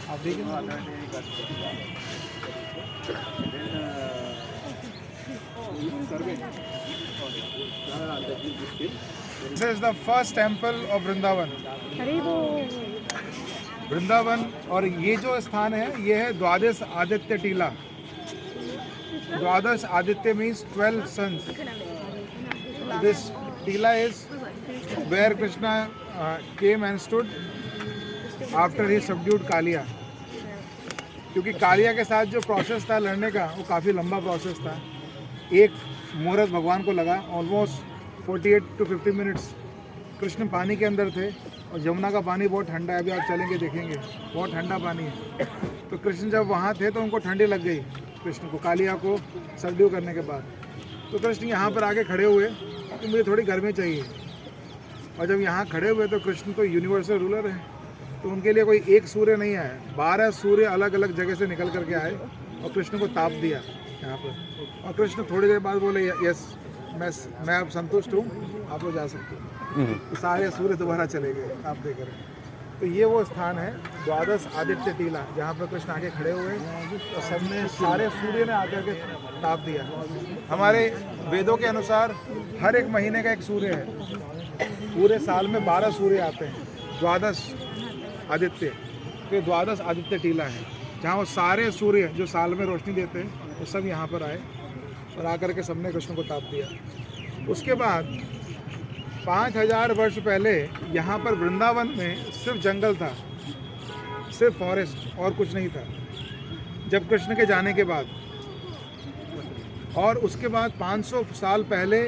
आप देखिए this is the first temple of Vrindavan. Vrindavan और ये जो स्थान है ये है द्वादश आदित्य टीला। द्वादश आदित्य मीन्स 12 sons. This टीला is where Krishna came and stood after he subdued Kaliya. क्योंकि कालिया के साथ जो प्रोसेस था लड़ने का वो काफ़ी लंबा प्रोसेस था। एक मुहूर्त भगवान को लगा, ऑलमोस्ट 48 to 50 मिनट्स कृष्ण पानी के अंदर थे और यमुना का पानी बहुत ठंडा है, अभी आप चलेंगे देखेंगे बहुत ठंडा पानी है। तो कृष्ण जब वहाँ थे तो उनको ठंडी लग गई, कृष्ण को कालिया को सबड्यू करने के बाद। तो कृष्ण यहाँ पर आके खड़े हुए कि मुझे थोड़ी गर्मी चाहिए, और जब यहाँ खड़े हुए तो कृष्ण तो यूनिवर्सल रूलर है, तो उनके लिए कोई एक सूर्य नहीं आया, 12 सूर्य अलग अलग जगह से निकल करके आए और कृष्ण को ताप दिया यहाँ पर। और कृष्ण थोड़ी देर बाद बोले यस मैं अब संतुष्ट हूँ, आप लोग जा सकते हो। तो सारे सूर्य दोबारा चले गए, आप देख रहे हैं। तो ये वो स्थान है द्वादश आदित्य टीला जहाँ पर कृष्ण आके खड़े हुए और सबने सारे सूर्य ने आकर के ताप दिया। हमारे वेदों के अनुसार हर एक महीने का एक सूर्य है, पूरे साल में 12 सूर्य आते हैं, द्वादश आदित्य। तो द्वादश आदित्य टीला है जहाँ वो सारे सूर्य जो साल में रोशनी देते हैं वो सब यहाँ पर आए और आकर के सबने कृष्ण को ताप दिया। उसके बाद 5000 वर्ष पहले यहाँ पर वृंदावन में सिर्फ जंगल था, सिर्फ फॉरेस्ट और कुछ नहीं था जब कृष्ण के जाने के बाद। और उसके बाद 500 साल पहले,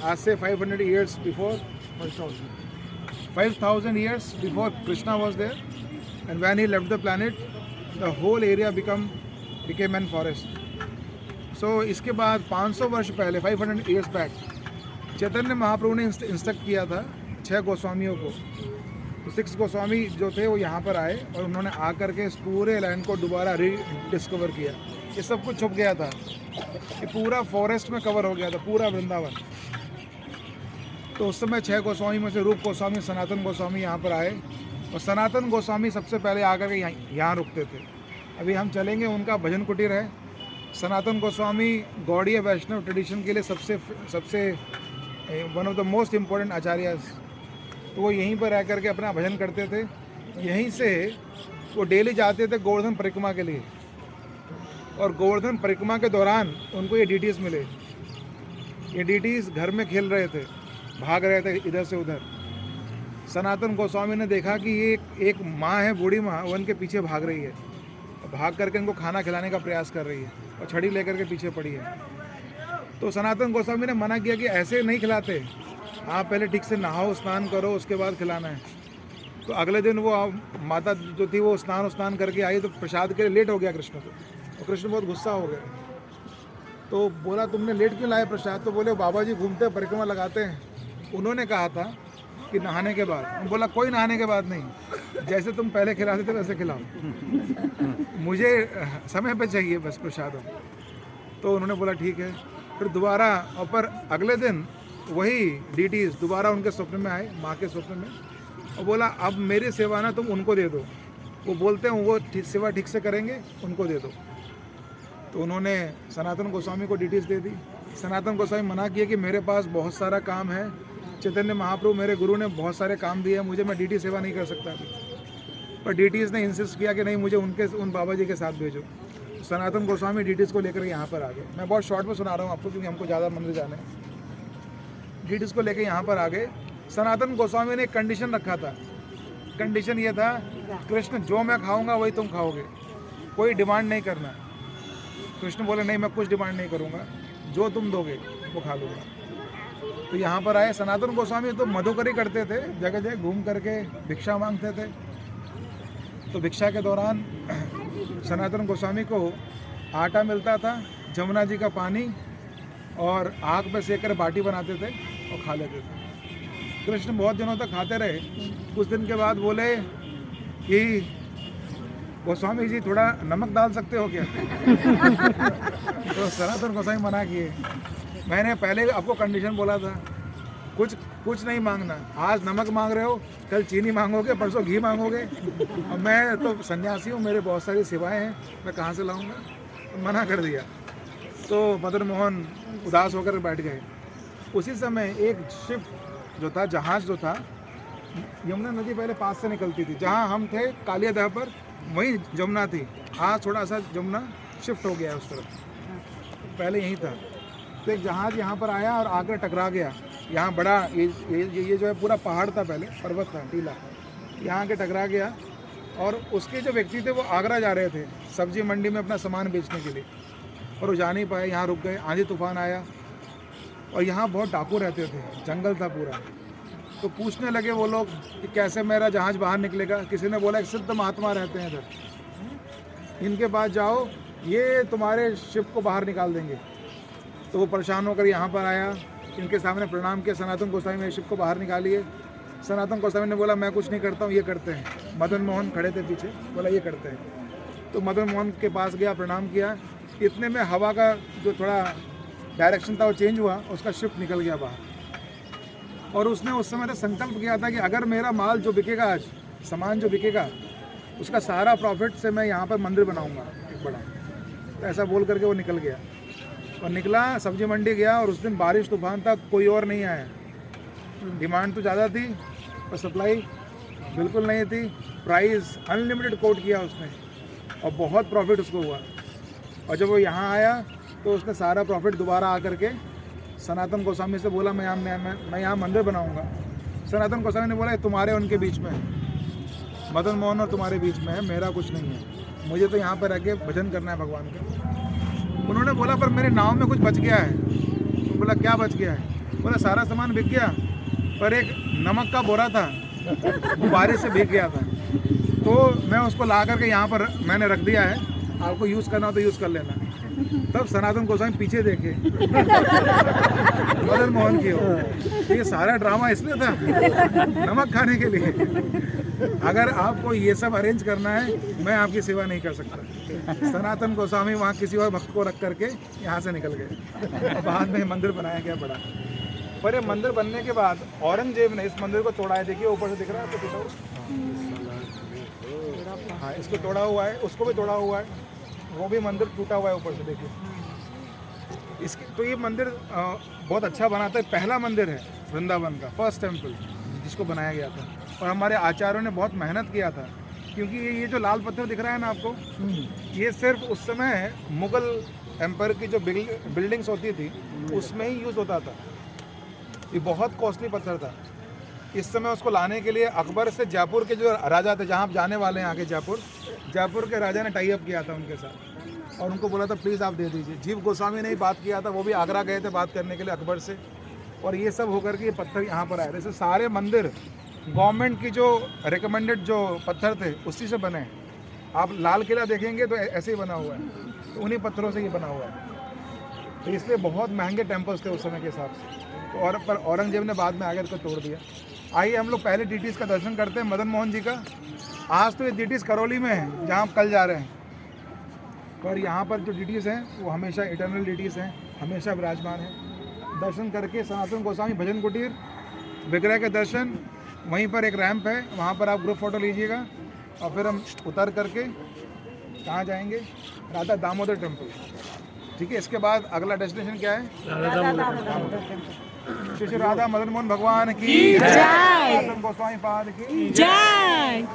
आज से 500 years before, 5000 years before Krishna was there, and when he left the planet, the whole area became an forest. So इसके बाद 500 वर्ष पहले, 500 years back, चैतन्य महाप्रभु ने इंस्ट्रक्ट किया था 6 गोस्वामियों को। तो 6 गोस्वामी जो थे वो यहाँ पर आए और उन्होंने आकर के इस पूरे लैंड को दोबारा रीडिस्कवर किया। ये सब कुछ छुप गया था, ये पूरा फॉरेस्ट में कवर हो गया था, पूरा वृंदावन। तो उस समय 6 गोस्वामी में से रूप गोस्वामी, सनातन गोस्वामी यहाँ पर आए और सनातन गोस्वामी सबसे पहले आकर के यहाँ रुकते थे। अभी हम चलेंगे, उनका भजन कुटीर है। सनातन गोस्वामी गौड़ीय वैष्णव ट्रेडिशन के लिए सबसे one of the most important acharyas. तो वो यहीं पर रह करके अपना भजन करते थे। यहीं से वो डेली जाते थे गोवर्धन परिक्रमा के लिए, और गोवर्धन परिक्रमा के दौरान उनको ये डीटीज मिले। ये डीटीज घर में खेल रहे थे, भाग रहे थे इधर से उधर। सनातन गोस्वामी ने देखा कि ये एक माँ है, बूढ़ी माँ, वो उनके पीछे भाग रही है, भाग करके इनको खाना खिलाने का प्रयास कर रही है और छड़ी लेकर के पीछे पड़ी है। तो सनातन गोस्वामी ने मना किया कि ऐसे नहीं खिलाते, आप पहले ठीक से नहाओ, स्नान करो, उसके बाद खिलाना है। तो अगले दिन वो माता जो थी वो स्नान करके आई, तो प्रसाद के लिए लेट हो गया कृष्ण को, और कृष्ण बहुत गुस्सा हो गए। तो बोला तुमने लेट क्यों लाए प्रसाद? तो बोले बाबा जी घूमते परिक्रमा लगाते हैं, उन्होंने कहा था कि नहाने के बाद। बोला कोई नहाने के बाद नहीं, जैसे तुम पहले खिलाते थे वैसे खिलाओ, मुझे समय पे चाहिए बस प्रसाद। तो उन्होंने बोला ठीक है। फिर दोबारा, और पर अगले दिन वही डीटीज दोबारा उनके स्वप्न में आए, माँ के स्वप्न में, और बोला अब मेरी सेवा ना तुम उनको दे दो, वो बोलते हैं वो सेवा ठीक से करेंगे, उनको दे दो। तो उन्होंने सनातन गोस्वामी को डीटीज दे दी। सनातन गोस्वामी मना किया कि मेरे पास बहुत सारा काम है, चैतन्य महाप्रभु मेरे गुरु ने बहुत सारे काम दिए हैं मुझे, मैं डीटी सेवा नहीं कर सकता अभी। पर डीटीज ने इंसिस्ट किया कि नहीं, मुझे उन बाबा जी के साथ भेजो। सनातन गोस्वामी डीटीज को लेकर यहाँ पर आ गए। मैं बहुत शॉर्ट में सुना रहा हूँ आपको क्योंकि हमको ज़्यादा मंदिर जाना है। डीटीज को लेकर यहाँ पर आ गए। सनातन गोस्वामी ने एक कंडीशन रखा था। कंडीशन ये था, कृष्ण जो मैं खाऊंगा वही तुम खाओगे, कोई डिमांड नहीं करना। कृष्ण बोले नहीं, मैं कुछ डिमांड नहीं करूँगा, जो तुम दोगे वो खा लूँगा। तो यहाँ पर आए। सनातन गोस्वामी तो मधुकरी करते थे, जगह जगह घूम करके भिक्षा मांगते थे। तो भिक्षा के दौरान सनातन गोस्वामी को आटा मिलता था, जमुना जी का पानी, और आग पे सेक कर बाटी बनाते थे और खा लेते थे। कृष्ण बहुत दिनों तक खाते रहे। कुछ दिन के बाद बोले कि गोस्वामी जी थोड़ा नमक डाल सकते हो क्या? तो सनातन गोस्वामी मना किए। मैंने पहले आपको कंडीशन बोला था, कुछ कुछ नहीं मांगना। आज नमक मांग रहे हो, कल चीनी मांगोगे, परसों घी मांगोगे। और मैं तो सन्यासी हूँ, मेरे बहुत सारी सेवाएं हैं, मैं कहाँ से लाऊंगा? तो मना कर दिया। तो मदन मोहन उदास होकर बैठ गए। उसी समय एक शिप जो था, जहाज़ जो था, यमुना नदी पहले पास से निकलती थी, जहाँ हम थे कालियादह पर वहीं जमुना थी। आज थोड़ा सा जमुना शिफ्ट हो गया है उस तरफ, पहले यहीं था। तो एक जहाज़ यहाँ पर आया और आकर टकरा गया। यहाँ बड़ा ये जो है पूरा पहाड़ था, पहले पर्वत था टीला, यहाँ के टकरा गया। और उसके जो व्यक्ति थे वो आगरा जा रहे थे सब्जी मंडी में अपना सामान बेचने के लिए, और वो जा नहीं पाए, यहाँ रुक गए। आंधी तूफान आया और यहाँ बहुत डाकू रहते थे, जंगल था पूरा। तो पूछने लगे वो लोग कि कैसे मेरा जहाज़ बाहर निकलेगा। किसी ने बोला एक सिद्ध महात्मा रहते हैं इधर, इनके पास जाओ, ये तुम्हारे शिप को बाहर निकाल देंगे। तो वो परेशान होकर यहाँ पर आया, इनके सामने प्रणाम किया। सनातन गोस्वामी मेरे शिप को बाहर निकालिए। सनातन गोस्वामी ने बोला मैं कुछ नहीं करता हूँ, ये करते हैं। मदन मोहन खड़े थे पीछे, बोला ये करते हैं। तो मदन मोहन के पास गया, प्रणाम किया। इतने में हवा का जो थोड़ा डायरेक्शन था वो चेंज हुआ, उसका शिप निकल गया बाहर। और उसने उस समय तक संकल्प किया था कि अगर मेरा माल जो बिकेगा, आज सामान जो बिकेगा, उसका सारा प्रॉफिट से मैं यहाँ पर मंदिर बनाऊँगा एक बड़ा। तो ऐसा बोल करके वो निकल गया और निकला, सब्जी मंडी गया। और उस दिन बारिश तूफान था, कोई और नहीं आया। डिमांड तो ज़्यादा थी और सप्लाई बिल्कुल नहीं थी। प्राइस अनलिमिटेड कोट किया उसने और बहुत प्रॉफिट उसको हुआ। और जब वो यहाँ आया तो उसने सारा प्रॉफिट दोबारा आकर के सनातन गोस्वामी से बोला मैं यहाँ मंदिर बनाऊँगा। सनातन गोस्वामी ने बोला तुम्हारे उनके बीच में है, मदन मोहन और तुम्हारे बीच में है, मेरा कुछ नहीं है। मुझे तो यहाँ पर रह के भजन करना है भगवान का। उन्होंने बोला पर मेरे नाव में कुछ बच गया है। तो बोला क्या बच गया है? बोला सारा सामान बिक गया, पर एक नमक का बोरा था, वो बारिश से भीग गया था, तो मैं उसको ला करके यहाँ पर मैंने रख दिया है, आपको यूज़ करना हो तो यूज़ कर लेना। तब सनातन गोस्वामी पीछे देखे मदन मोहन की ओर। तो ये सारा ड्रामा इसलिए था, नमक खाने के लिए। अगर आपको ये सब अरेंज करना है, मैं आपकी सेवा नहीं कर सकता। सनातन गोस्वामी वहाँ किसी और भक्त को रख करके यहाँ से निकल गए और बाद में मंदिर बनाया गया बड़ा। पर ये मंदिर बनने के बाद औरंगजेब ने इस मंदिर को तोड़ा है। देखिए ऊपर से दिख रहा है आपको, हाँ इसको तोड़ा हुआ है, उसको भी तोड़ा हुआ है, वो भी मंदिर टूटा हुआ है ऊपर से देखिए। इसकी तो ये मंदिर बहुत अच्छा बना था। पहला मंदिर है वृंदावन का, फर्स्ट टेम्पल जिसको बनाया गया था। और हमारे आचार्यों ने बहुत मेहनत किया था, क्योंकि ये जो लाल पत्थर दिख रहा है ना आपको, ये सिर्फ उस समय मुगल एम्पायर की जो बिल्डिंग्स होती थी उसमें ही यूज़ होता था। ये बहुत कॉस्टली पत्थर था। इस समय उसको लाने के लिए अकबर से जयपुर के जो राजा थे, जहाँ आप जाने वाले हैं आगे जयपुर के राजा ने टाई अप किया था उनके साथ और उनको बोला था प्लीज़ आप दे दीजिए। जीव गोस्वामी ने ही बात किया था, वो भी आगरा गए थे बात करने के लिए अकबर से। और ये सब होकर के ये पत्थर यहाँ पर आए। जैसे सारे मंदिर गवर्नमेंट की जो रिकमेंडेड जो पत्थर थे उसी से बने। आप लाल किला देखेंगे तो ऐसे ही बना हुआ है, तो उन्हीं पत्थरों से ये बना हुआ है। तो इसलिए बहुत महंगे टेम्पल्स थे उस समय के हिसाब से। तो और पर औरंगजेब ने बाद में आकर इसको तोड़ दिया। आइए हम लोग पहले डीटीज़ का दर्शन करते हैं मदन मोहन जी का। आज तो ये डीटीज़ करौली में है जहाँ आप कल जा रहे हैं, पर यहाँ पर जो डीटीज़ हैं वो हमेशा इटर्नल डीटीज़ हैं, हमेशा विराजमान हैं। दर्शन करके सनातन गोस्वामी भजन कुटीर विग्रह के दर्शन, वहीं पर एक रैंप है, वहाँ पर आप ग्रुप फ़ोटो लीजिएगा। और फिर हम उतर करके कहाँ जाएंगे? राधा दामोदर टेम्पल। ठीक है, इसके बाद अगला डेस्टिनेशन क्या है? राधा दामोदर। श्री राधा मदन मोहन भगवान की जय, सनातन गोस्वामी पाद की जय।